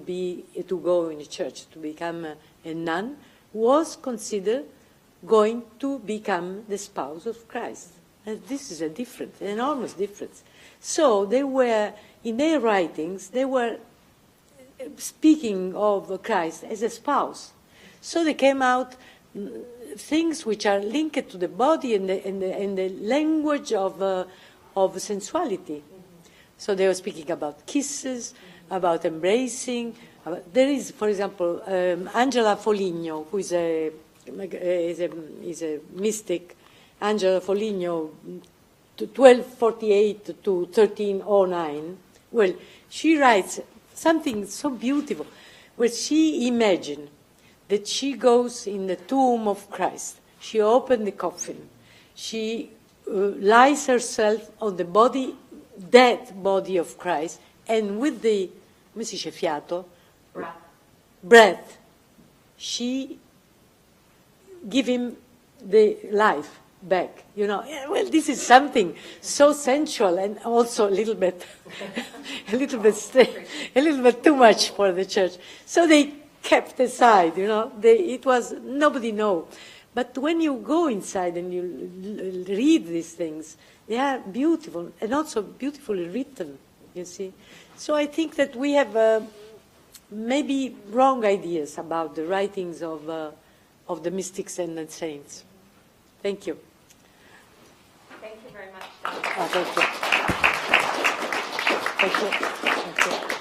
go in a church to become a nun was considered going to become the spouse of Christ. And this is a difference, an enormous difference. So they were, in their writings, they were speaking of Christ as a spouse. So they came out things which are linked to the body and the language of sensuality. So they were speaking about kisses, about embracing. There is, for example, Angela Foligno, who is a mystic. Angela Foligno, 1248 to 1309. Well, she writes something so beautiful, where she imagined that she goes in the tomb of Christ. She opened the coffin. She lies herself on the body, dead body of Christ, and with the, come si dice, fiato? Breath. She give him the life back. You know, well, this is something so sensual and also a little bit too much for the church. So they kept aside, you know. It was, nobody know. But when you go inside and you read these things, they are beautiful and also beautifully written, you see. So I think that we have maybe wrong ideas about the writings of the mystics and the saints. Thank you. Thank you very much. Thank you. Thank you. Thank you.